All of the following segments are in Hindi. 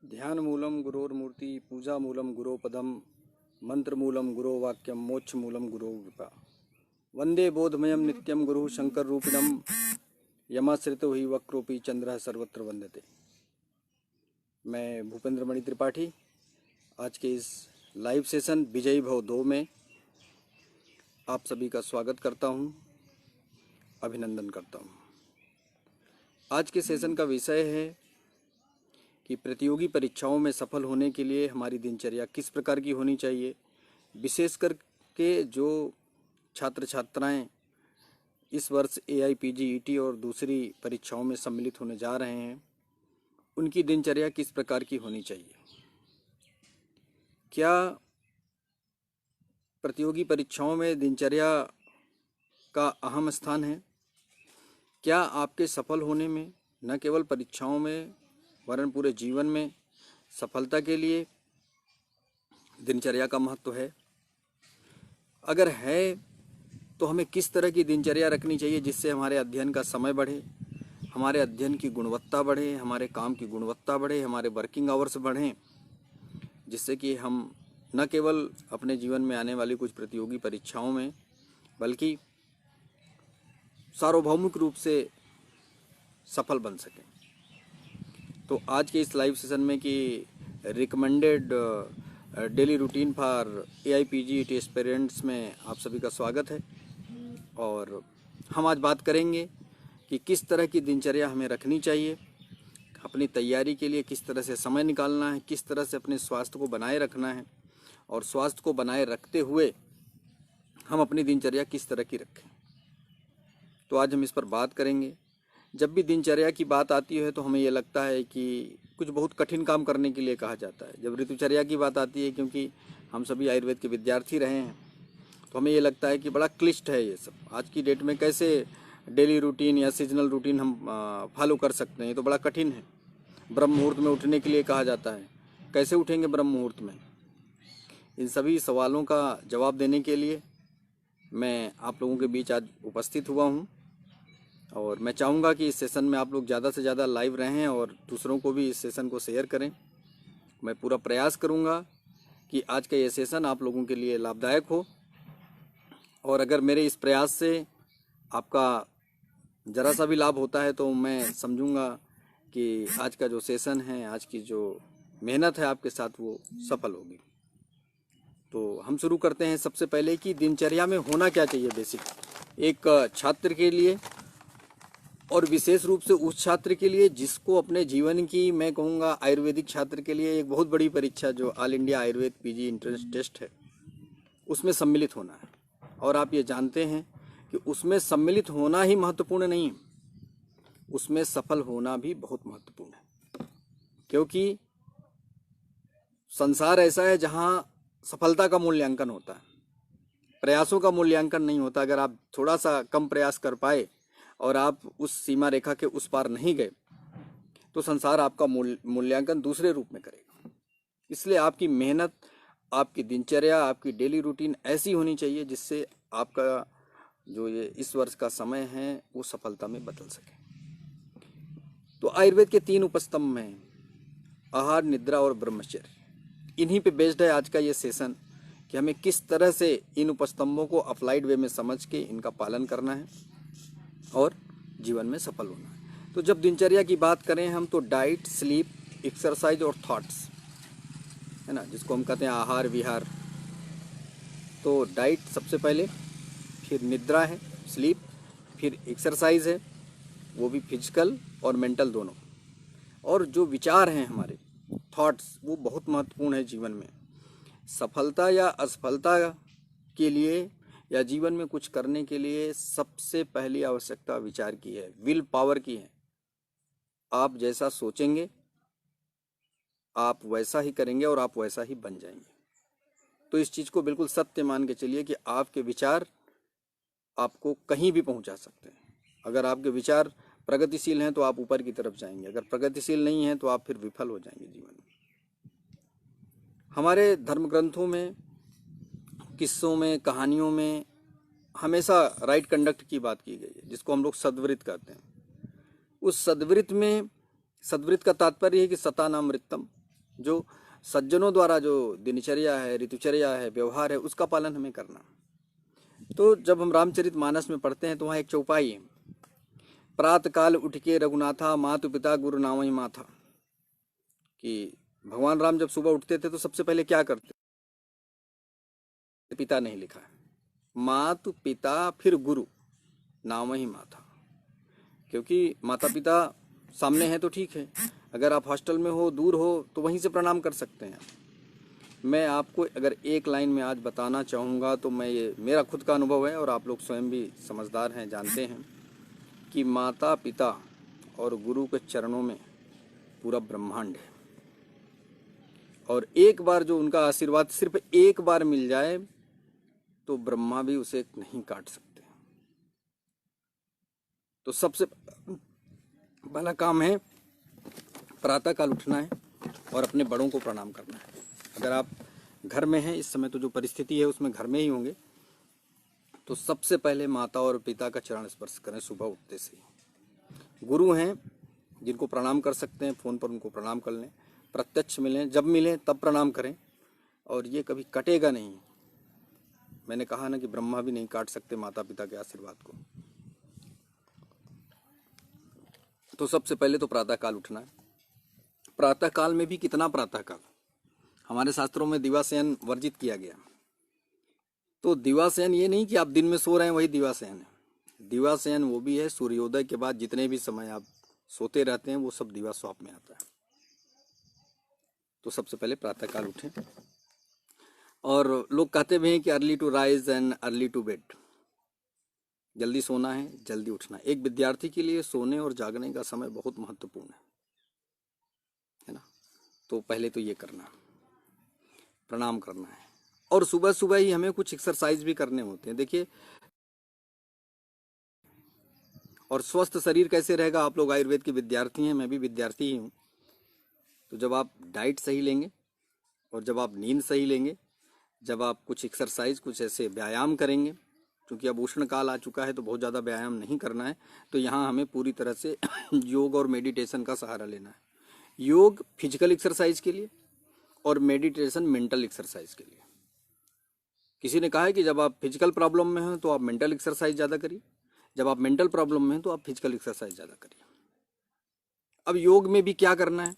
ध्यानमूलं गुरोर्मूर्ति पूजामूलं गुरोपदम मंत्रमूलं गुरोवाक्यम मोक्षमूलं गुरोकृपा वंदे बोधमयं नित्यं गुरु शंकररूपिणं यमाश्रितो हि वक्रोपि चंद्रः सर्वत्र वंदते। मैं भूपेंद्र मणि त्रिपाठी आज के इस लाइव सेशन विजयी भव 2 में आप सभी का स्वागत करता हूं, अभिनंदन करता हूं। आज के सेशन का विषय है कि प्रतियोगी परीक्षाओं में सफल होने के लिए हमारी दिनचर्या किस प्रकार की होनी चाहिए। विशेष करके जो छात्र छात्राएं इस वर्ष AIPGET और दूसरी परीक्षाओं में सम्मिलित होने जा रहे हैं, उनकी दिनचर्या किस प्रकार की होनी चाहिए। क्या प्रतियोगी परीक्षाओं में दिनचर्या का अहम स्थान है? क्या आपके सफल होने में न केवल परीक्षाओं में वरन पूरे जीवन में सफलता के लिए दिनचर्या का महत्व है? अगर है तो हमें किस तरह की दिनचर्या रखनी चाहिए जिससे हमारे अध्ययन का समय बढ़े, हमारे अध्ययन की गुणवत्ता बढ़े, हमारे काम की गुणवत्ता बढ़े, हमारे वर्किंग आवर्स बढ़ें, जिससे कि हम न केवल अपने जीवन में आने वाली कुछ प्रतियोगी परीक्षाओं में बल्कि सार्वभौमिक रूप से सफल बन सकें। तो आज के इस लाइव सेशन में कि recommended daily routine for AIPGET aspirants में आप सभी का स्वागत है। और हम आज बात करेंगे कि किस तरह की दिनचर्या हमें रखनी चाहिए, अपनी तैयारी के लिए किस तरह से समय निकालना है, किस तरह से अपने स्वास्थ्य को बनाए रखना है और स्वास्थ्य को बनाए रखते हुए हम अपनी दिनचर्या किस तरह की रखें। तो आज हम इस पर बात करेंगे। जब भी दिनचर्या की बात आती है तो हमें ये लगता है कि कुछ बहुत कठिन काम करने के लिए कहा जाता है। जब ऋतुचर्या की बात आती है, क्योंकि हम सभी आयुर्वेद के विद्यार्थी रहे हैं, तो हमें ये लगता है कि बड़ा क्लिष्ट है ये सब। आज की डेट में कैसे डेली रूटीन या सीजनल रूटीन हम फॉलो कर सकते हैं, ये तो बड़ा कठिन है। ब्रह्म मुहूर्त में उठने के लिए कहा जाता है, कैसे उठेंगे ब्रह्म मुहूर्त में? इन सभी सवालों का जवाब देने के लिए मैं आप लोगों के बीच आज उपस्थित हुआ हूँ और मैं चाहूँगा कि इस सेशन में आप लोग ज़्यादा से ज़्यादा लाइव रहें और दूसरों को भी इस सेशन को शेयर करें। मैं पूरा प्रयास करूँगा कि आज का ये सेशन आप लोगों के लिए लाभदायक हो। और अगर मेरे इस प्रयास से आपका ज़रा सा भी लाभ होता है तो मैं समझूँगा कि आज का जो सेशन है, आज की जो मेहनत है आपके साथ, वो सफल होगी। तो हम शुरू करते हैं। सबसे पहले कि दिनचर्या में होना क्या चाहिए बेसिक एक छात्र के लिए, और विशेष रूप से उस छात्र के लिए जिसको अपने जीवन की, मैं कहूँगा आयुर्वेदिक छात्र के लिए, एक बहुत बड़ी परीक्षा जो All India Ayurveda PG entrance test है, उसमें सम्मिलित होना है। और आप ये जानते हैं कि उसमें सम्मिलित होना ही महत्वपूर्ण नहीं है, उसमें सफल होना भी बहुत महत्वपूर्ण है। क्योंकि संसार ऐसा है जहाँ सफलता का मूल्यांकन होता है, प्रयासों का मूल्यांकन नहीं होता। अगर आप थोड़ा सा कम प्रयास कर पाए और आप उस सीमा रेखा के उस पार नहीं गए तो संसार आपका मूल्यांकन दूसरे रूप में करेगा। इसलिए आपकी मेहनत, आपकी दिनचर्या, आपकी डेली रूटीन ऐसी होनी चाहिए जिससे आपका जो ये इस वर्ष का समय है वो सफलता में बदल सके। तो आयुर्वेद के 3 उपस्तंभ हैं, आहार, निद्रा और ब्रह्मचर्य। इन्हीं पे बेस्ड है आज का ये सेशन कि हमें किस तरह से इन उपस्तंभों को अप्लाइड वे में समझ के इनका पालन करना है और जीवन में सफल होना है। तो जब दिनचर्या की बात करें हम, तो डाइट, स्लीप, एक्सरसाइज और थॉट्स, है ना, जिसको हम कहते हैं आहार विहार। तो डाइट सबसे पहले, फिर निद्रा है, स्लीप, फिर एक्सरसाइज है, वो भी फिजिकल और मेंटल दोनों। और जो विचार हैं हमारे, थॉट्स, वो बहुत महत्वपूर्ण है जीवन में। सफलता या असफलता के लिए या जीवन में कुछ करने के लिए सबसे पहली आवश्यकता विचार की है, विल पावर की है। आप जैसा सोचेंगे आप वैसा ही करेंगे और आप वैसा ही बन जाएंगे। तो इस चीज़ को बिल्कुल सत्य मान के चलिए कि आपके विचार आपको कहीं भी पहुंचा सकते हैं। अगर आपके विचार प्रगतिशील हैं तो आप ऊपर की तरफ जाएंगे, अगर प्रगतिशील नहीं हैं तो आप फिर विफल हो जाएंगे जीवन में। हमारे धर्म ग्रंथों में, किस्सों में, कहानियों में हमेशा राइट कंडक्ट की बात की गई है, जिसको हम लोग सद्वृत्त कहते हैं। उस सद्वृत्त में, सद्वृत्त का तात्पर्य है कि सतानामृतम, जो सज्जनों द्वारा जो दिनचर्या है, ऋतुचर्या है, व्यवहार है, उसका पालन हमें करना। तो जब हम रामचरितमानस में पढ़ते हैं तो वहाँ एक चौपाई है, प्रात काल उठ के रघुनाथा मातु पिता गुरु नामहि माथा, कि भगवान राम जब सुबह उठते थे तो सबसे पहले क्या करते? पिता नहीं लिखा है, मातु पिता फिर गुरु नामहि माथा, क्योंकि माता पिता सामने हैं तो ठीक है, अगर आप हॉस्टल में हो, दूर हो, तो वहीं से प्रणाम कर सकते हैं। मैं आपको अगर एक लाइन में आज बताना चाहूँगा तो मैं, ये मेरा खुद का अनुभव है और आप लोग स्वयं भी समझदार हैं, जानते हैं कि माता पिता और गुरु के चरणों में पूरा ब्रह्मांड है, और एक बार जो उनका आशीर्वाद सिर्फ एक बार मिल जाए तो ब्रह्मा भी उसे नहीं काट सकते। तो सबसे पहला काम है प्रातः काल उठना है और अपने बड़ों को प्रणाम करना है। अगर आप घर में हैं इस समय, तो जो परिस्थिति है उसमें घर में ही होंगे, तो सबसे पहले माता और पिता का चरण स्पर्श करें सुबह उठते से ही। गुरु हैं जिनको प्रणाम कर सकते हैं, फ़ोन पर उनको प्रणाम कर लें, प्रत्यक्ष मिलें, जब मिलें तब प्रणाम करें, और ये कभी कटेगा नहीं। मैंने कहा ना कि ब्रह्मा भी नहीं काट सकते माता पिता के आशीर्वाद को। तो सबसे पहले तो प्रातः काल उठना है। प्रातः काल में भी कितना प्रातः काल, हमारे शास्त्रों में दिवाशयन वर्जित किया गया। तो दिवाशयन ये नहीं कि आप दिन में सो रहे हैं वही दिवाशयन है। दिवाशयन वो भी है, सूर्योदय के बाद जितने भी समय आप सोते रहते हैं वो सब दिवा स्वप्न में आता है। तो सबसे पहले प्रातः काल उठें। और लोग कहते भी हैं कि early to rise and early to bed, जल्दी सोना है, जल्दी उठना है। एक विद्यार्थी के लिए सोने और जागने का समय बहुत महत्वपूर्ण है ना। तो पहले तो ये करना, प्रणाम करना है, और सुबह सुबह ही हमें कुछ एक्सरसाइज भी करने होते हैं। देखिए, और स्वस्थ शरीर कैसे रहेगा? आप लोग आयुर्वेद के विद्यार्थी हैं, मैं भी विद्यार्थी ही हूँ। तो जब आप डाइट सही लेंगे और जब आप नींद सही लेंगे, जब आप कुछ एक्सरसाइज, कुछ ऐसे व्यायाम करेंगे, क्योंकि अब उष्ण काल आ चुका है तो बहुत ज़्यादा व्यायाम नहीं करना है, तो यहाँ हमें पूरी तरह से योग और मेडिटेशन का सहारा लेना है। योग फिजिकल एक्सरसाइज के लिए और मेडिटेशन मेंटल एक्सरसाइज के लिए। किसी ने कहा है कि जब आप फिजिकल प्रॉब्लम में हैं तो आप मेंटल एक्सरसाइज ज़्यादा करिए, जब आप मेंटल प्रॉब्लम में हैं तो आप फिजिकल एक्सरसाइज ज़्यादा करिए। अब योग में भी क्या करना है?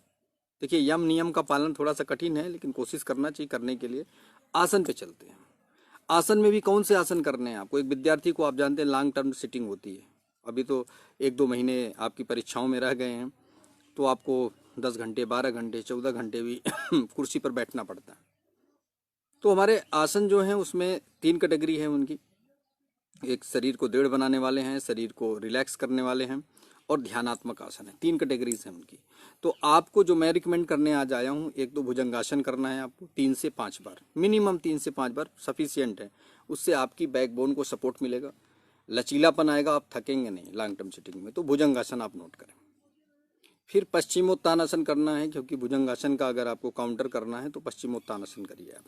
देखिए, यम नियम का पालन थोड़ा सा कठिन है, लेकिन कोशिश करना चाहिए करने के लिए। आसन पे चलते हैं। आसन में भी कौन से आसन करने हैं आपको? एक विद्यार्थी को आप जानते हैं लॉन्ग टर्म सिटिंग होती है। अभी तो 1-2 महीने आपकी परीक्षाओं में रह गए हैं, तो आपको 10 घंटे, 12 घंटे, 14 घंटे भी कुर्सी पर बैठना पड़ता है। तो हमारे आसन जो हैं उसमें 3 कैटेगरी है उनकी। एक शरीर को दृढ़ बनाने वाले हैं, शरीर को रिलैक्स करने वाले हैं, और ध्यानात्मक आसन है। 3 कैटेगरीज हैं उनकी। तो आपको जो मैं रिकमेंड करने आज आया हूँ, एक तो भुजंगासन करना है आपको 3 से 5 बार, मिनिमम 3 से 5 बार सफिशियंट है। उससे आपकी बैकबोन को सपोर्ट मिलेगा, लचीलापन आएगा, आप थकेंगे नहीं लॉन्ग टर्म सिटिंग में। तो भुजंगासन आप नोट करें। फिर पश्चिमोत्तानासन करना है, क्योंकि भुजंगासन का अगर आपको काउंटर करना है तो पश्चिमोत्तानासन करिए आप।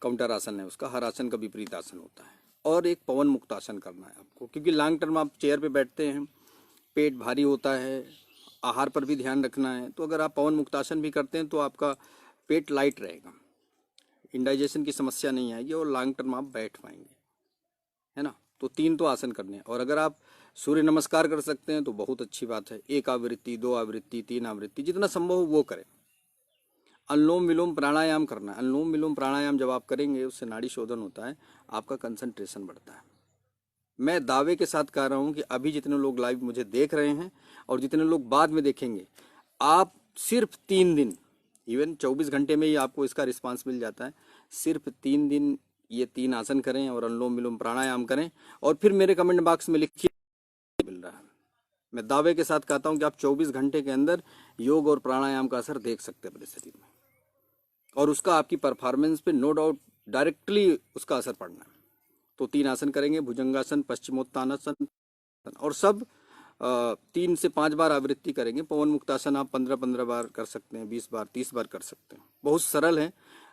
काउंटर आसन है उसका, हर आसन का विपरीत आसन होता है। और एक पवन मुक्त आसन करना है आपको, क्योंकि लॉन्ग टर्म आप चेयर पे बैठते हैं, पेट भारी होता है, आहार पर भी ध्यान रखना है। तो अगर आप पवन मुक्तासन भी करते हैं तो आपका पेट लाइट रहेगा, इंडाइजेशन की समस्या नहीं आएगी, और लॉन्ग टर्म आप बैठ पाएंगे, है ना। तो 3 तो आसन करने हैं। और अगर आप सूर्य नमस्कार कर सकते हैं तो बहुत अच्छी बात है। 1 आवृत्ति, 2 आवृत्ति, 3 आवृत्ति, जितना संभव हो वो करें। अनुलोम विलोम प्राणायाम करना है। अनुलोम विलोम प्राणायाम जब आप करेंगे उससे नाड़ी शोधन होता है, आपका कंसंट्रेशन बढ़ता है। मैं दावे के साथ कह रहा हूँ कि अभी जितने लोग लाइव मुझे देख रहे हैं और जितने लोग बाद में देखेंगे, आप सिर्फ 3 दिन, इवन 24 घंटे में ही आपको इसका रिस्पांस मिल जाता है। सिर्फ 3 दिन ये 3 आसन करें और अनुलोम विलोम प्राणायाम करें, और फिर मेरे कमेंट बॉक्स में लिखिए मिल रहा है। मैं दावे के साथ कहता हूँ कि आप 24 घंटे के अंदर योग और प्राणायाम का असर देख सकते हैं अपने शरीर में, और उसका आपकी परफॉर्मेंस पे नो डाउट डायरेक्टली उसका असर पड़ना है। तो 3 आसन करेंगे, भुजंगासन, पश्चिमोत्तानासन, और सब 3 से 5 बार आवृत्ति करेंगे। पवन मुक्तासन आप 15-15 बार कर सकते हैं, 20 बार, 30 बार कर सकते हैं। बहुत सरल है,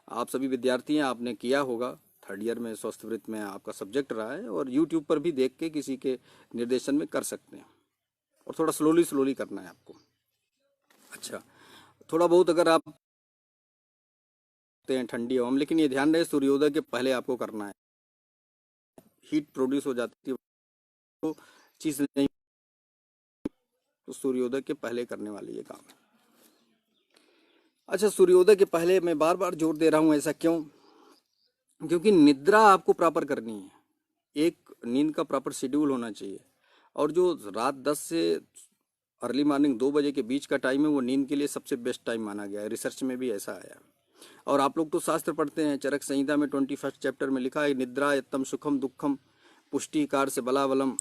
आप सभी विद्यार्थी हैं, आपने किया होगा, 3rd ईयर में स्वस्थ वृत्त में आपका सब्जेक्ट रहा है, और यूट्यूब पर भी देख के किसी के निर्देशन में कर सकते हैं, और थोड़ा स्लोली करना है आपको। अच्छा, थोड़ा बहुत अगर आप हैं ठंडी हवा में, लेकिन ये ध्यान रहे सूर्योदय के पहले आपको करना है। हीट प्रोड्यूस हो जाती है, वो चीज़ नहीं, तो सूर्योदय के पहले करने वाली ये काम है। अच्छा, सूर्योदय के पहले मैं बार बार जोर दे रहा हूँ, ऐसा क्यों? क्योंकि निद्रा आपको प्रॉपर करनी है, एक नींद का प्रॉपर शेड्यूल होना चाहिए। और जो रात 10 से अर्ली मॉर्निंग 2 बजे के बीच का टाइम है, वो नींद के लिए सबसे बेस्ट टाइम माना गया है, रिसर्च में भी ऐसा आया। और आप लोग तो शास्त्र पढ़ते हैं, चरक संहिता में 21 चैप्टर में लिखा है, निद्रा यत्तम सुखम दुखम पुष्टिकार से बलावलम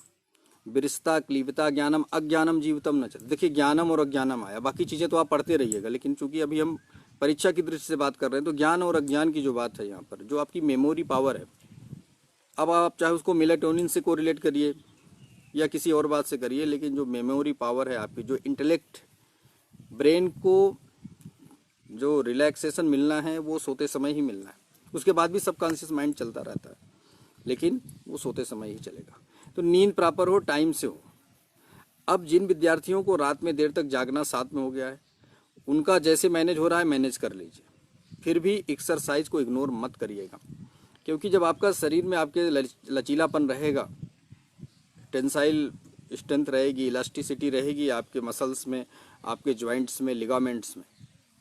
विरस्ता क्लीबता ज्ञानम अज्ञानम जीवितम न चल। देखिए, ज्ञानम और अज्ञानम आया, बाकी चीज़ें तो आप पढ़ते रहिएगा, लेकिन चूंकि अभी हम परीक्षा की दृष्टि से बात कर रहे हैं, तो ज्ञान और अज्ञान की जो बात है यहाँ पर, जो आपकी मेमोरी पावर है, अब आप चाहे उसको मेलाटोनिन से कोरिलेट करिए या किसी और बात से करिए, लेकिन जो मेमोरी पावर है आपकी, जो इंटेलेक्ट, ब्रेन को जो रिलैक्सेशन मिलना है वो सोते समय ही मिलना है। उसके बाद भी सबकॉन्शियस माइंड चलता रहता है, लेकिन वो सोते समय ही चलेगा। तो नींद प्रॉपर हो, टाइम से हो। अब जिन विद्यार्थियों को रात में देर तक जागना साथ में हो गया है, उनका जैसे मैनेज हो रहा है मैनेज कर लीजिए। फिर भी एक्सरसाइज को इग्नोर मत करिएगा, क्योंकि जब आपका शरीर में आपके लचीलापन रहेगा, टेंसाइल स्ट्रेंथ रहेगी, इलास्टिसिटी रहेगी आपके मसल्स में, आपके जॉइंट्स में, लिगामेंट्स में,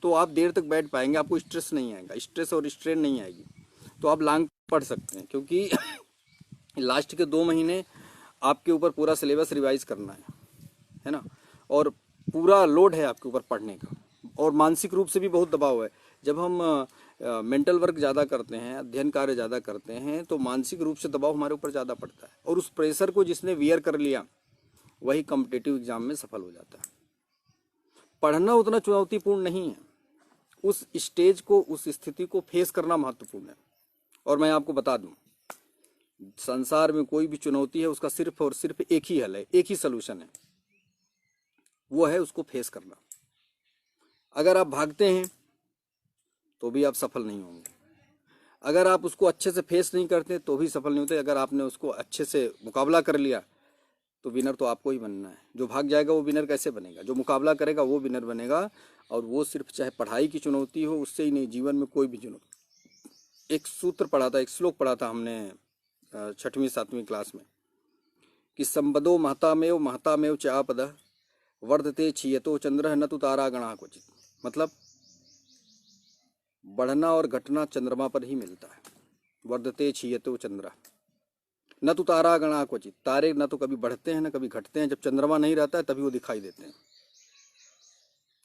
तो आप देर तक बैठ पाएंगे, आपको स्ट्रेस नहीं आएगा, स्ट्रेस और स्ट्रेन नहीं आएगी। तो आप लॉन्ग पढ़ सकते हैं, क्योंकि लास्ट के 2 महीने आपके ऊपर पूरा सिलेबस रिवाइज करना है ना, और पूरा लोड है आपके ऊपर पढ़ने का, और मानसिक रूप से भी बहुत दबाव है। जब हम मेंटल वर्क ज़्यादा करते हैं, अध्ययन कार्य ज़्यादा करते हैं, तो मानसिक रूप से दबाव हमारे ऊपर ज़्यादा पड़ता है, और उस प्रेशर को जिसने वियर कर लिया वही कॉम्पिटिटिव एग्जाम में सफल हो जाता है। पढ़ना उतना चुनौतीपूर्ण नहीं है, उस स्टेज को, उस स्थिति को फेस करना महत्वपूर्ण है। और मैं आपको बता दूं, संसार में कोई भी चुनौती है, उसका सिर्फ और सिर्फ एक ही हल है, एक ही सलूशन है, वो है उसको फेस करना। अगर आप भागते हैं तो भी आप सफल नहीं होंगे, अगर आप उसको अच्छे से फेस नहीं करते तो भी सफल नहीं होते। अगर आपने उसको अच्छे से मुकाबला कर लिया तो विनर तो आपको ही बनना है। जो भाग जाएगा वो विनर कैसे बनेगा? जो मुकाबला करेगा वो विनर बनेगा। और वो सिर्फ चाहे पढ़ाई की चुनौती हो, उससे ही नहीं, जीवन में कोई भी चुनौती। एक सूत्र पढ़ा था, एक श्लोक पढ़ा था हमने 6वीं 7वीं क्लास में, कि संपदो महतामेव च आपद वर्धते क्षीयतो चंद्र न तु तारा गणा क्वचित। मतलब बढ़ना और घटना चंद्रमा पर ही मिलता है। वर्धते क्षीयतो चंद्र न तो तारा गणा क्वचित। तारे न तो कभी बढ़ते हैं न कभी घटते हैं, जब चंद्रमा नहीं रहता है तभी वो दिखाई देते हैं,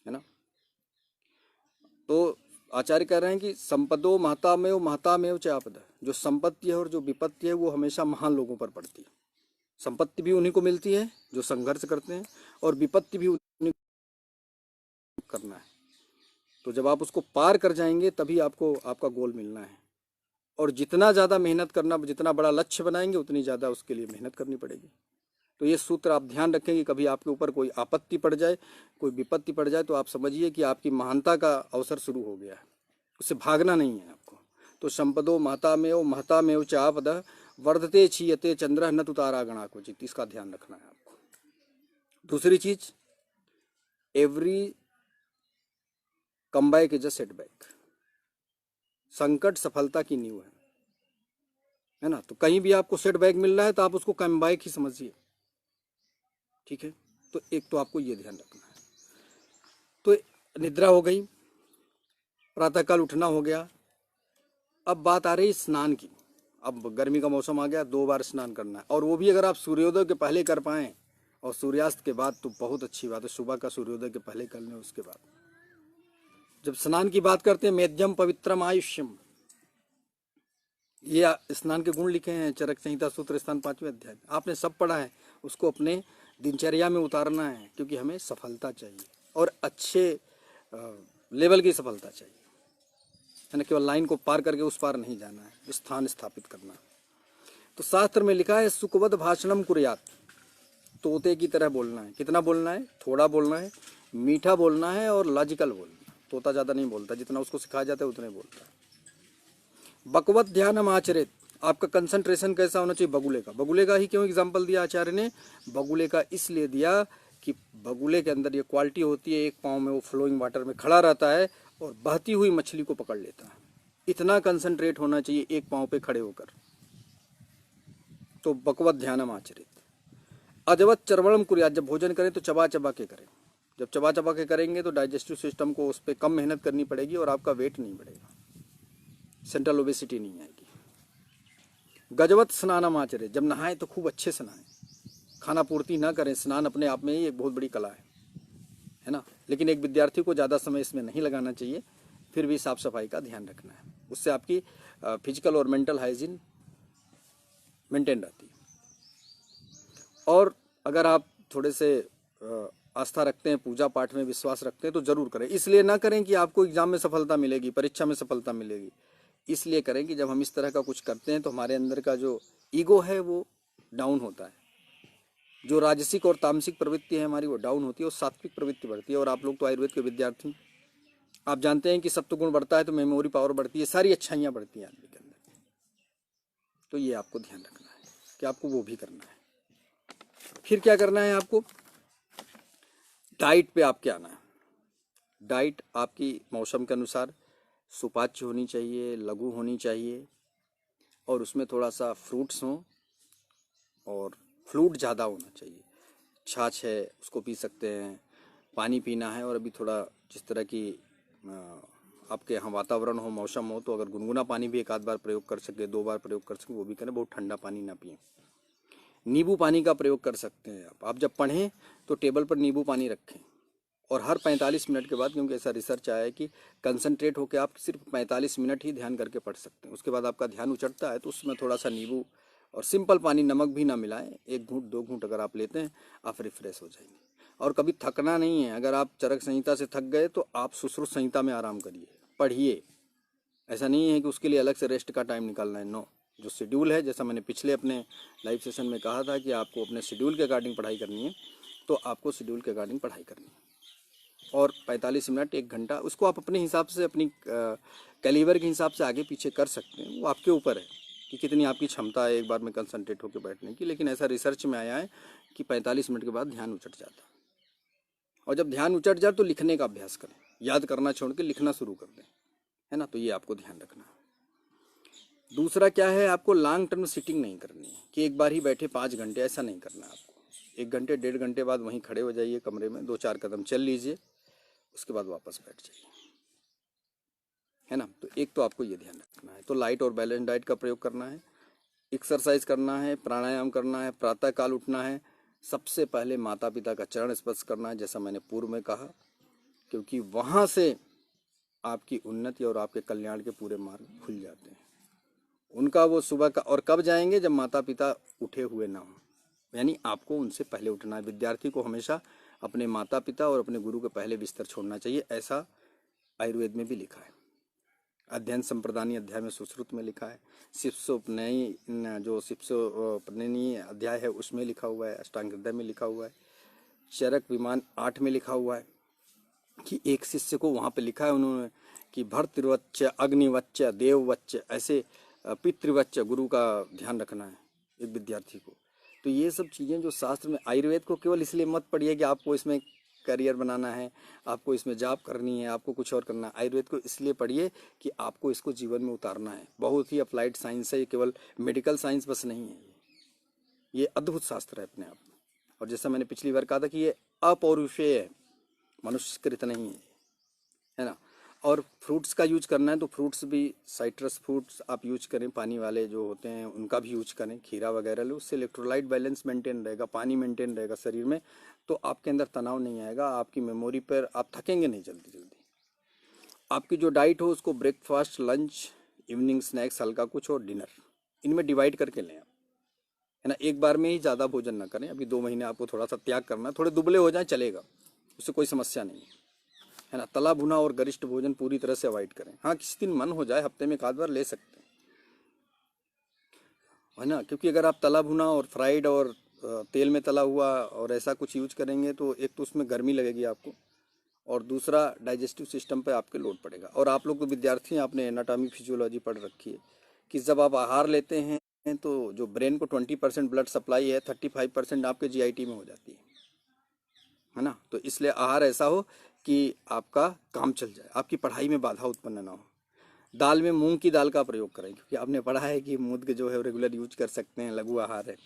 है ना। तो आचार्य कह रहे हैं कि संपदो महतामेव च आपद। जो संपत्ति है और जो विपत्ति है वो हमेशा महान लोगों पर पड़ती है। संपत्ति भी उन्हीं को मिलती है जो संघर्ष करते हैं, और विपत्ति भी उन्हीं को करना है। तो जब आप उसको पार कर जाएंगे तभी आपको आपका गोल मिलना है। और जितना ज़्यादा मेहनत करना, जितना बड़ा लक्ष्य बनाएंगे, उतनी ज़्यादा उसके लिए मेहनत करनी पड़ेगी। तो ये सूत्र आप ध्यान रखें कि कभी आपके ऊपर कोई आपत्ति पड़ जाए, कोई विपत्ति पड़ जाए, तो आप समझिए कि आपकी महानता का अवसर शुरू हो गया है, उससे भागना नहीं है आपको। तो संपदो महतामेव च आपद वर्धते क्षीयते चंद्र न तु तारा गणा क्वचित। इसका ध्यान रखना है आपको। दूसरी चीज, every comeback is a setback. संकट सफलता की नींव है ना। तो कहीं भी आपको सेटबैक मिल रहा है तो आप उसको कमबैक ही समझिए, ठीक है। तो एक तो आपको ये ध्यान रखना है। तो निद्रा हो गई, प्रातःकाल उठना हो गया। अब बात आ रही स्नान की। अब गर्मी का मौसम आ गया, 2 बार स्नान करना है, और वो भी अगर आप सूर्योदय के पहले कर पाएं और सूर्यास्त के बाद तो बहुत अच्छी बात है। सुबह का सूर्योदय के पहले कर लें, उसके बाद। जब स्नान की बात करते हैं, मेध्यम पवित्रम आयुष्यम, ये स्नान के गुण लिखे हैं चरक संहिता सूत्र स्थान 5वें अध्याय। आपने सब पढ़ा है, उसको अपने दिनचर्या में उतारना है, क्योंकि हमें सफलता चाहिए और अच्छे लेवल की सफलता चाहिए, है ना। केवल लाइन को पार करके उस पार नहीं जाना है, स्थान स्थापित करना। तो शास्त्र में लिखा है, सुखवद भाषणम कुर्यात। तोते की तरह बोलना है। कितना बोलना है? थोड़ा बोलना है, मीठा बोलना है और लॉजिकल बोलना है। तोता ज़्यादा नहीं बोलता, जितना उसको सिखाया जाता है उतने बोलता है। बकवत ध्यानम आचरित। आपका कंसंट्रेशन कैसा होना चाहिए? बगुले का। बगुले का ही क्यों एग्जाम्पल दिया आचार्य ने? बगुले का इसलिए दिया कि बगुले के अंदर ये क्वालिटी होती है, एक पाँव में वो फ्लोइंग वाटर में खड़ा रहता है और बहती हुई मछली को पकड़ लेता है। इतना कंसंट्रेट होना चाहिए एक पाँव पे खड़े होकर। तो बकवत ध्यानम आचरित अजवत चर्वणम कुर्यात, जब भोजन करें तो चबा चबा के करें। जब चबा चबा के करेंगे तो डाइजेस्टिव सिस्टम को उस पर कम मेहनत करनी पड़ेगी और आपका वेट नहीं बढ़ेगा, सेंट्रल ओबेसिटी नहीं आएगी। गजवत स्नानम आचरे, जब नहाएं तो खूब अच्छे से नहाएं, खाना पूर्ति ना करें। स्नान अपने आप में ही एक बहुत बड़ी कला है ना। लेकिन एक विद्यार्थी को ज़्यादा समय इसमें नहीं लगाना चाहिए, फिर भी साफ सफाई का ध्यान रखना है, उससे आपकी फिजिकल और मेंटल हाइजीन मेंटेन रहती है। और अगर आप थोड़े से आस्था रखते हैं, पूजा पाठ में विश्वास रखते हैं तो जरूर करें। इसलिए ना करें कि आपको एग्जाम में सफलता मिलेगी, परीक्षा में सफलता मिलेगी। इसलिए करें कि जब हम इस तरह का कुछ करते हैं तो हमारे अंदर का जो ईगो है वो डाउन होता है, जो राजसिक और तामसिक प्रवृत्ति है हमारी वो डाउन होती है और सात्विक प्रवृत्ति बढ़ती है। और आप लोग तो आयुर्वेद के विद्यार्थी, आप जानते हैं कि सत्वगुण बढ़ता है तो मेमोरी पावर बढ़ती है, सारी अच्छाइयाँ बढ़ती हैं आदमी के अंदर। तो ये आपको ध्यान रखना है कि आपको वो भी करना है। फिर क्या करना है आपको, डाइट पे आपके आना है। डाइट आपकी मौसम के अनुसार सुपाच्य होनी चाहिए, लघु होनी चाहिए और उसमें थोड़ा सा फ्रूट्स हों और फ्लूइड ज़्यादा होना चाहिए। छाछ है उसको पी सकते हैं, पानी पीना है। और अभी थोड़ा जिस तरह की आपके यहाँ वातावरण हो, मौसम हो, तो अगर गुनगुना पानी भी एक आध बार प्रयोग कर सके, 2 बार प्रयोग कर सके वो भी करें, बहुत ठंडा पानी ना पिएं। नींबू पानी का प्रयोग कर सकते हैं आप जब पढ़ें तो टेबल पर नींबू पानी रखें और हर 45 मिनट के बाद, क्योंकि ऐसा रिसर्च आया है कि कंसंट्रेट होकर आप सिर्फ 45 मिनट ही ध्यान करके पढ़ सकते हैं। उसके बाद आपका ध्यान उचटता है तो उसमें थोड़ा सा नींबू और सिंपल पानी, नमक भी ना मिलाएं, 1 घूंट 2 घूंट अगर आप लेते हैं आप रिफ्रेश हो जाएंगे। और कभी थकना नहीं है, अगर आप चरक संहिता से थक गए तो आप सुश्रुत संहिता में आराम करिए, पढ़िए। ऐसा नहीं है कि उसके लिए अलग से रेस्ट का टाइम निकालना है, नो। जो शेड्यूल है, जैसा मैंने पिछले अपने लाइव सेशन में कहा था कि आपको अपने शेड्यूल के अकॉर्डिंग पढ़ाई करनी है, तो आपको शेड्यूल के अकॉर्डिंग पढ़ाई करनी है। और 45 मिनट 1 घंटा उसको आप अपने हिसाब से, अपनी कैलिबर के हिसाब से आगे पीछे कर सकते हैं, वो आपके ऊपर है कि कितनी आपकी क्षमता है एक बार में कंसंट्रेट होकर बैठने की। लेकिन ऐसा रिसर्च में आया है कि 45 मिनट के बाद ध्यान उचट जाता है। और जब ध्यान उचट जाए तो लिखने का अभ्यास करें, याद करना छोड़ के लिखना शुरू कर दें, है ना। तो ये आपको ध्यान रखना है। दूसरा क्या है, आपको लॉन्ग टर्म सिटिंग नहीं करनी है कि एक बार ही बैठे 5 घंटे, ऐसा नहीं करना है आपको। 1 घंटे 1.5 घंटे बाद वहीं खड़े हो जाइए कमरे में, 2-4 कदम चल लीजिए, उसके बाद वापस बैठ जाइए, है ना। तो एक तो आपको ये ध्यान रखना है। तो लाइट और बैलेंस डाइट का प्रयोग करना है, एक्सरसाइज करना है, प्राणायाम करना है, प्रातः काल उठना है। सबसे पहले माता पिता का चरण स्पर्श करना है, जैसा मैंने पूर्व में कहा, क्योंकि वहाँ से आपकी उन्नति और आपके कल्याण के पूरे मार्ग खुल जाते हैं। उनका वो सुबह का, और कब जाएंगे, जब माता पिता उठे हुए ना हो, यानी आपको उनसे पहले उठना है। विद्यार्थी को हमेशा अपने माता पिता और अपने गुरु के पहले बिस्तर छोड़ना चाहिए, ऐसा आयुर्वेद में भी लिखा है। अध्ययन संप्रदानी अध्याय में, सुश्रुत में लिखा है। शिप्सोपनयी, जो शिप्सोपनयनी अध्याय है उसमें लिखा हुआ है, अष्टांग हृदय में लिखा हुआ है, चरक विमान 8 में लिखा हुआ है कि एक शिष्य को वहाँ पे लिखा है उन्होंने कि भर्तृवच्च, अग्निवच्च, देववच्च, ऐसे पितृवच्च गुरु का ध्यान रखना है एक विद्यार्थी को। तो ये सब चीज़ें जो शास्त्र में, आयुर्वेद को केवल इसलिए मत पढ़िए कि आपको इसमें करियर बनाना है, आपको इसमें जॉब करनी है, आपको कुछ और करना है। आयुर्वेद को इसलिए पढ़िए कि आपको इसको जीवन में उतारना है। बहुत ही अप्लाइड साइंस है, ये केवल मेडिकल साइंस बस नहीं है, ये अद्भुत शास्त्र है अपने आप में। और जैसा मैंने पिछली बार कहा था कि ये अपौरुषेय है, मनुष्यकृत नहीं है ना। और फ्रूट्स का यूज करना है तो फ्रूट्स भी, साइट्रस फ्रूट्स आप यूज करें, पानी वाले जो होते हैं उनका भी यूज करें, खीरा वगैरह लो, उससे इलेक्ट्रोलाइट बैलेंस मेंटेन रहेगा, पानी मेंटेन रहेगा शरीर में, तो आपके अंदर तनाव नहीं आएगा, आपकी मेमोरी पर आप थकेंगे नहीं जल्दी जल्दी। आपकी जो डाइट हो उसको ब्रेकफास्ट, लंच, इवनिंग स्नैक्स, हल्का कुछ और डिनर, इनमें डिवाइड करके लें आप, है ना। एक बार में ही ज़्यादा भोजन ना करें। अभी 2 महीने आपको थोड़ा सा त्याग करना है, थोड़े दुबले हो जाए चलेगा, उससे कोई समस्या नहीं है ना। तला भुना और गरिष्ठ भोजन पूरी तरह से अवॉइड करें। हाँ, किसी दिन मन हो जाए हफ्ते में 1 आध बार ले सकते हैं, है ना। क्योंकि अगर आप तला भुना और फ्राइड और तेल में तला हुआ और ऐसा कुछ यूज करेंगे तो एक तो उसमें गर्मी लगेगी आपको, और दूसरा डाइजेस्टिव सिस्टम पे आपके लोड पड़ेगा। और आप लोग तो विद्यार्थी हैं, आपने एनाटॉमी फिजियोलॉजी पढ़ रखी है कि जब आप आहार लेते हैं तो जो ब्रेन को 20% ब्लड सप्लाई है, 35% आपके जीआईटी में हो जाती है। है ना। तो इसलिए आहार ऐसा हो कि आपका काम चल जाए, आपकी पढ़ाई में बाधा उत्पन्न ना हो। दाल में मूंग की दाल का प्रयोग करें, क्योंकि आपने पढ़ा है कि मूंग जो है रेगुलर यूज कर सकते हैं, लघु आहार है।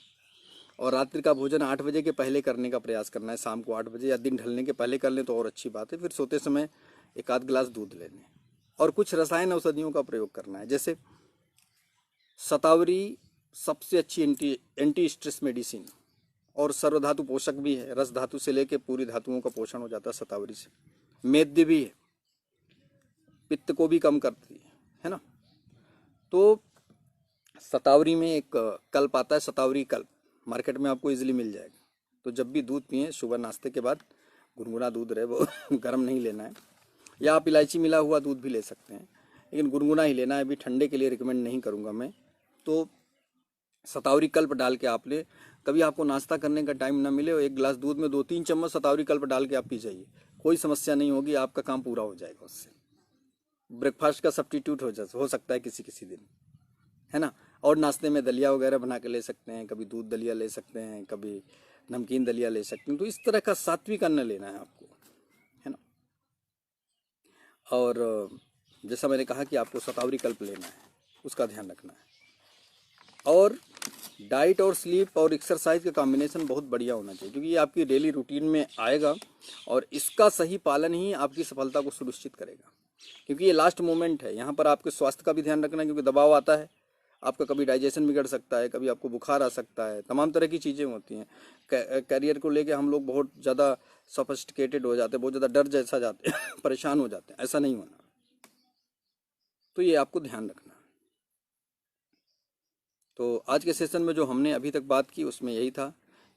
और रात्रि का भोजन 8 बजे के पहले करने का प्रयास करना है, शाम को 8 बजे या दिन ढलने के पहले कर लें तो और अच्छी बात है। फिर सोते समय एक आध गिलास दूध लेने, और कुछ रसायन औषधियों का प्रयोग करना है। जैसे शतावरी सबसे अच्छी एंटी स्ट्रेस मेडिसिन और सर्वधातु पोषक भी है, रस धातु से लेके पूरी धातुओं का पोषण हो जाता है शतावरी से। मेद्य भी है, पित्त को भी कम करती है ना। तो शतावरी में एक कल्प आता है, शतावरी कल्प, मार्केट में आपको इजीली मिल जाएगा। तो जब भी दूध पिएं सुबह नाश्ते के बाद, गुनगुना दूध रहे, वो गर्म नहीं लेना है, या आप इलायची मिला हुआ दूध भी ले सकते हैं, लेकिन गुनगुना ही लेना है। अभी ठंडे के लिए रिकमेंड नहीं करूँगा मैं। तो शतावरी कल्प डाल के आप ले, कभी आपको नाश्ता करने का टाइम ना मिले, और 1 गिलास दूध में 2-3 चम्मच शतावरी कल्प डाल के आप पी जाइए, कोई समस्या नहीं होगी, आपका काम पूरा हो जाएगा उससे। ब्रेकफास्ट का सब्स्टिट्यूट हो सकता है किसी किसी दिन, है ना। और नाश्ते में दलिया वगैरह बना के ले सकते हैं, कभी दूध दलिया ले सकते हैं, कभी नमकीन दलिया ले सकते हैं। तो इस तरह का सात्विक अन्न लेना है आपको, है ना। और जैसा मैंने कहा कि आपको शतावरी कल्प लेना है, उसका ध्यान रखना है। और डाइट और स्लीप और एक्सरसाइज का कॉम्बिनेशन बहुत बढ़िया होना चाहिए, क्योंकि ये आपकी डेली रूटीन में आएगा और इसका सही पालन ही आपकी सफलता को सुनिश्चित करेगा। क्योंकि ये लास्ट मोमेंट है, यहाँ पर आपके स्वास्थ्य का भी ध्यान रखना है, क्योंकि दबाव आता है, आपका कभी डाइजेशन बिगड़ सकता है, कभी आपको बुखार आ सकता है, तमाम तरह की चीज़ें होती हैं। करियर को लेके हम लोग बहुत ज़्यादा सोफिस्टिकेटेड हो जाते हैं, बहुत ज़्यादा डर जैसा जाते हैं, परेशान हो जाते हैं, ऐसा नहीं होना। तो ये आपको ध्यान रखना। तो आज के सेशन में जो हमने अभी तक बात की उसमें यही था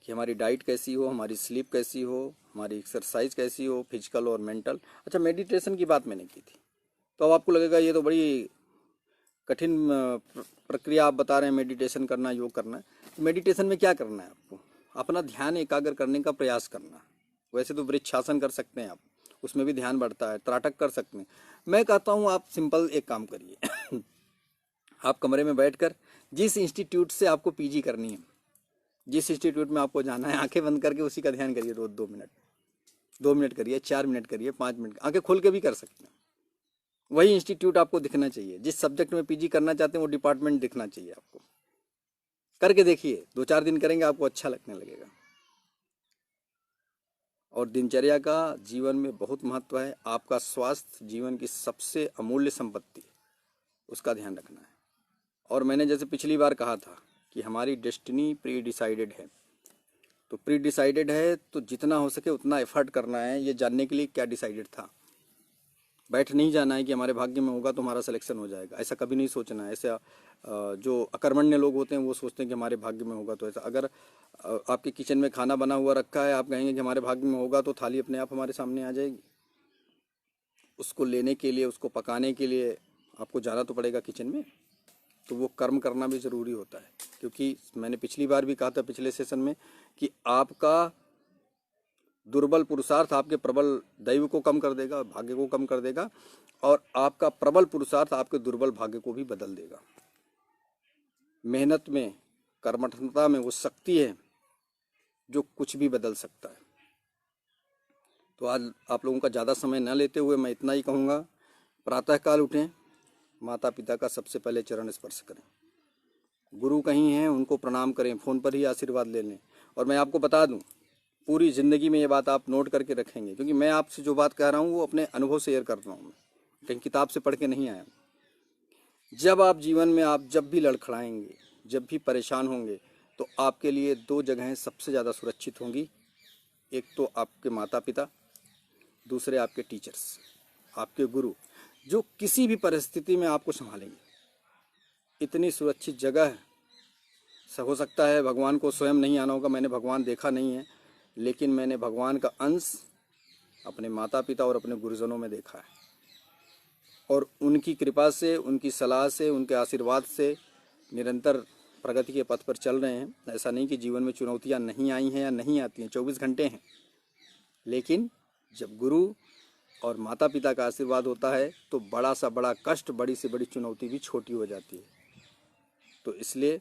कि हमारी डाइट कैसी हो, हमारी स्लीप कैसी हो, हमारी एक्सरसाइज कैसी हो, फिजिकल और मेंटल। अच्छा, मेडिटेशन की बात मैंने की थी, तो अब आपको लगेगा ये तो बड़ी कठिन प्रक्रिया आप बता रहे हैं, मेडिटेशन करना, योग करना। तो मेडिटेशन में क्या करना है आपको? अपना ध्यान एकाग्र करने का प्रयास करना। वैसे तो वृक्षासन कर सकते हैं आप, उसमें भी ध्यान बढ़ता है, त्राटक कर सकते हैं। मैं कहता हूँ आप सिंपल एक काम करिए आप कमरे में बैठकर जिस इंस्टीट्यूट से आपको पीजी करनी है, जिस इंस्टीट्यूट में आपको जाना है, आंखें बंद करके उसी का ध्यान करिए रोज 2 मिनट करिए, 4 मिनट करिए, 5 मिनट, आंखें खोल के भी कर सकते हैं। वही इंस्टीट्यूट आपको दिखना चाहिए, जिस सब्जेक्ट में पीजी करना चाहते हैं वो डिपार्टमेंट दिखना चाहिए आपको। करके देखिए, 2-4 दिन करेंगे आपको अच्छा लगने लगेगा। और दिनचर्या का जीवन में बहुत महत्व है। आपका स्वास्थ्य जीवन की सबसे अमूल्य संपत्ति, उसका ध्यान रखना है। और मैंने जैसे पिछली बार कहा था कि हमारी डेस्टिनी प्री डिसाइडेड है, तो प्री डिसाइडेड है तो जितना हो सके उतना एफर्ट करना है ये जानने के लिए क्या डिसाइडेड था। बैठ नहीं जाना है कि हमारे भाग्य में होगा तो हमारा सिलेक्शन हो जाएगा, ऐसा कभी नहीं सोचना है। ऐसा जो अकर्मण्य लोग होते हैं वो सोचते हैं कि हमारे भाग्य में होगा तो ऐसा। अगर आपके किचन में खाना बना हुआ रखा है, आप कहेंगे कि हमारे भाग्य में होगा, तो थाली अपने आप हमारे सामने आ जाएगी। उसको लेने के लिए, उसको पकाने के लिए आपको जाना तो पड़ेगा किचन में। तो वो कर्म करना भी ज़रूरी होता है, क्योंकि मैंने पिछली बार भी कहा था पिछले सेशन में कि आपका दुर्बल पुरुषार्थ आपके प्रबल दैव को कम कर देगा, भाग्य को कम कर देगा, और आपका प्रबल पुरुषार्थ आपके दुर्बल भाग्य को भी बदल देगा। मेहनत में, कर्मठता में वो शक्ति है जो कुछ भी बदल सकता है। तो आज आप लोगों का ज़्यादा समय न लेते हुए मैं इतना ही कहूँगा, प्रातःकाल उठें, माता पिता का सबसे पहले चरण स्पर्श करें, गुरु कहीं हैं उनको प्रणाम करें, फ़ोन पर ही आशीर्वाद ले लें। और मैं आपको बता दूं, पूरी ज़िंदगी में ये बात आप नोट करके रखेंगे, क्योंकि मैं आपसे जो बात कह रहा हूँ वो अपने अनुभव से शेयर कर रहा हूँ, मैं कहीं किताब से पढ़ के नहीं आया। जब आप जीवन में आप जब भी लड़खड़ाएंगे, जब भी परेशान होंगे, तो आपके लिए 2 जगहें सबसे ज़्यादा सुरक्षित होंगी। एक तो आपके माता पिता, दूसरे आपके टीचर्स, आपके गुरु, जो किसी भी परिस्थिति में आपको संभालेंगे। इतनी सुरक्षित जगह है। हो सकता है भगवान को स्वयं नहीं आना होगा, मैंने भगवान देखा नहीं है, लेकिन मैंने भगवान का अंश अपने माता पिता और अपने गुरुजनों में देखा है। और उनकी कृपा से, उनकी सलाह से, उनके आशीर्वाद से निरंतर प्रगति के पथ पर चल रहे हैं। ऐसा नहीं कि जीवन में चुनौतियां नहीं आई हैं या नहीं आती हैं, 24 घंटे हैं, लेकिन जब गुरु और माता पिता का आशीर्वाद होता है तो बड़ा सा बड़ा कष्ट, बड़ी से बड़ी चुनौती भी छोटी हो जाती है। तो इसलिए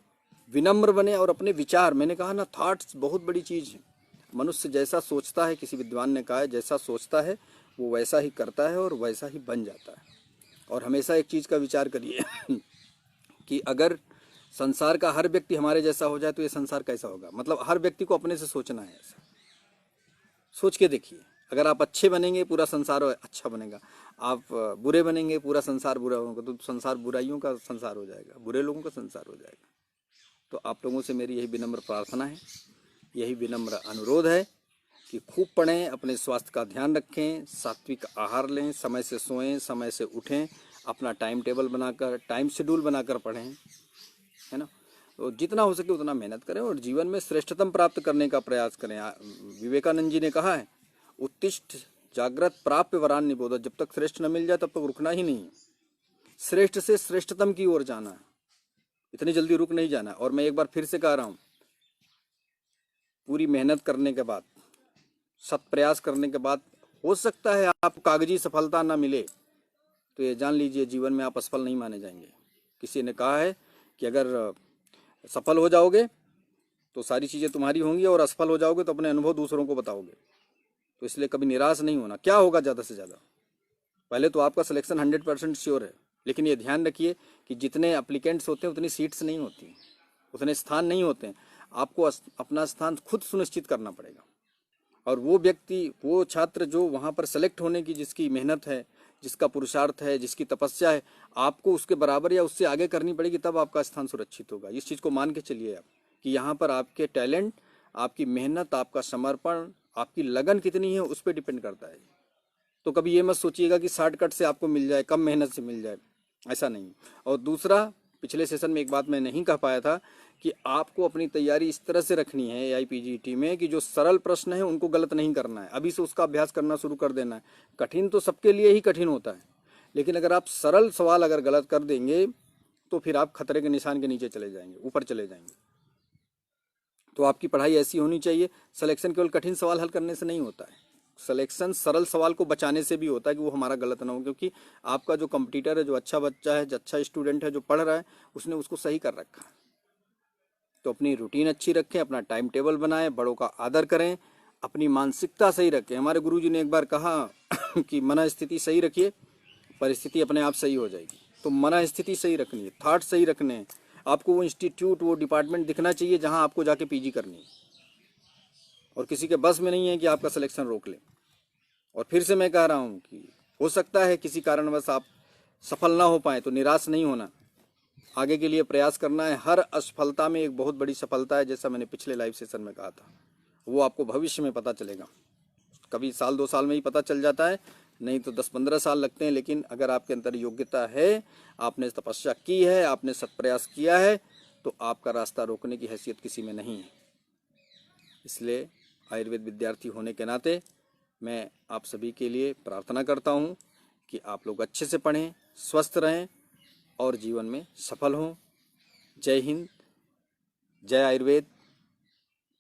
विनम्र बने और अपने विचार, मैंने कहा ना, थॉट्स बहुत बड़ी चीज़ है। मनुष्य जैसा सोचता है, किसी विद्वान ने कहा है, जैसा सोचता है वो वैसा ही करता है और वैसा ही बन जाता है। और हमेशा एक चीज़ का विचार करिए कि अगर संसार का हर व्यक्ति हमारे जैसा हो जाए तो ये संसार कैसा होगा। मतलब हर व्यक्ति को अपने से सोचना है। ऐसा सोच के देखिए, अगर आप अच्छे बनेंगे पूरा संसार अच्छा बनेगा, आप बुरे बनेंगे पूरा संसार बुरा होगा, तो संसार बुराइयों का संसार हो जाएगा, बुरे लोगों का संसार हो जाएगा। तो आप लोगों से मेरी यही विनम्र प्रार्थना है, यही विनम्र अनुरोध है कि खूब पढ़ें, अपने स्वास्थ्य का ध्यान रखें, सात्विक आहार लें, समय से सोएं, समय से उठें, अपना टाइम टेबल बनाकर, टाइम शेड्यूल बनाकर पढ़ें, है ना। तो जितना हो सके उतना मेहनत करें और जीवन में श्रेष्ठतम प्राप्त करने का प्रयास करें। विवेकानंद जी ने कहा है, उत्तिष्ठ जागृत प्राप्य वरान निबोध। जब तक श्रेष्ठ न मिल जाए तब तक रुकना ही नहीं, श्रेष्ठ से श्रेष्ठतम की ओर जाना है, इतनी जल्दी रुक नहीं जाना। और मैं एक बार फिर से कह रहा हूँ, पूरी मेहनत करने के बाद, सत प्रयास करने के बाद हो सकता है आपको कागजी सफलता ना मिले, तो ये जान लीजिए जीवन में आप असफल नहीं माने जाएंगे। किसी ने कहा है कि अगर सफल हो जाओगे तो सारी चीज़ें तुम्हारी होंगी और असफल हो जाओगे तो अपने अनुभव दूसरों को बताओगे। तो इसलिए कभी निराश नहीं होना। क्या होगा ज़्यादा से ज़्यादा, पहले तो आपका सिलेक्शन 100% श्योर है, लेकिन ये ध्यान रखिए कि जितने एप्लीकेंट्स होते हैं उतनी सीट्स नहीं होती, उतने स्थान नहीं होते हैं। आपको अपना स्थान खुद सुनिश्चित करना पड़ेगा। और वो व्यक्ति, वो छात्र जो वहाँ पर सेलेक्ट होने की जिसकी मेहनत है, जिसका पुरुषार्थ है, जिसकी तपस्या है, आपको उसके बराबर या उससे आगे करनी पड़ेगी, तब आपका स्थान सुरक्षित होगा। इस चीज़ को मान के चलिए आप कि यहाँ पर आपके टैलेंट, आपकी मेहनत, आपका समर्पण, आपकी लगन कितनी है उस पर डिपेंड करता है। तो कभी ये मत सोचिएगा कि शॉर्टकट से आपको मिल जाए, कम मेहनत से मिल जाए, ऐसा नहीं। और दूसरा, पिछले सेशन में एक बात मैं नहीं कह पाया था कि आपको अपनी तैयारी इस तरह से रखनी है AIPGT में कि जो सरल प्रश्न है उनको गलत नहीं करना है, अभी से उसका अभ्यास करना शुरू कर देना है। कठिन तो सबके लिए ही कठिन होता है, लेकिन अगर आप सरल सवाल अगर गलत कर देंगे तो फिर आप खतरे के निशान के नीचे चले जाएंगे, ऊपर चले जाएंगे। तो आपकी पढ़ाई ऐसी होनी चाहिए, सिलेक्शन केवल कठिन सवाल हल करने से नहीं होता है, सिलेक्शन सरल सवाल को बचाने से भी होता है कि वो हमारा गलत ना हो। क्योंकि आपका जो कंपटीटर है, जो अच्छा बच्चा है, जो अच्छा स्टूडेंट है, जो पढ़ रहा है, उसने उसको सही कर रखा है। तो अपनी रूटीन अच्छी रखें, अपना टाइम टेबल बनाएं, बड़ों का आदर करें, अपनी मानसिकता सही रखें। हमारे गुरुजी ने एक बार कहा कि मन स्थिति सही रखिए, परिस्थिति अपने आप सही हो जाएगी। तो मन स्थिति सही रखनी है, थाट सही रखने हैं। आपको वो इंस्टीट्यूट, वो डिपार्टमेंट दिखना चाहिए जहाँ आपको जाके PG करनी है, और किसी के बस में नहीं है कि आपका सिलेक्शन रोक ले। और फिर से मैं कह रहा हूँ कि हो सकता है किसी कारणवश आप सफल ना हो पाए, तो निराश नहीं होना, आगे के लिए प्रयास करना है। हर असफलता में एक बहुत बड़ी सफलता है, जैसा मैंने पिछले लाइव सेशन में कहा था। वो आपको भविष्य में पता चलेगा, कभी साल 2 साल में ही पता चल जाता है, नहीं तो 10-15 साल लगते हैं। लेकिन अगर आपके अंदर योग्यता है, आपने तपस्या की है, आपने सत्प्रयास किया है, तो आपका रास्ता रोकने की हैसियत किसी में नहीं है। इसलिए आयुर्वेद विद्यार्थी होने के नाते मैं आप सभी के लिए प्रार्थना करता हूँ कि आप लोग अच्छे से पढ़ें, स्वस्थ रहें और जीवन में सफल हों। जय हिंद, जय आयुर्वेद।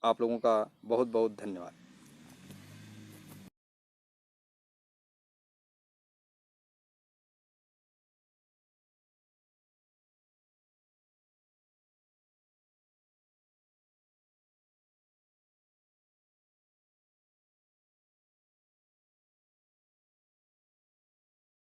आप लोगों का बहुत बहुत धन्यवाद।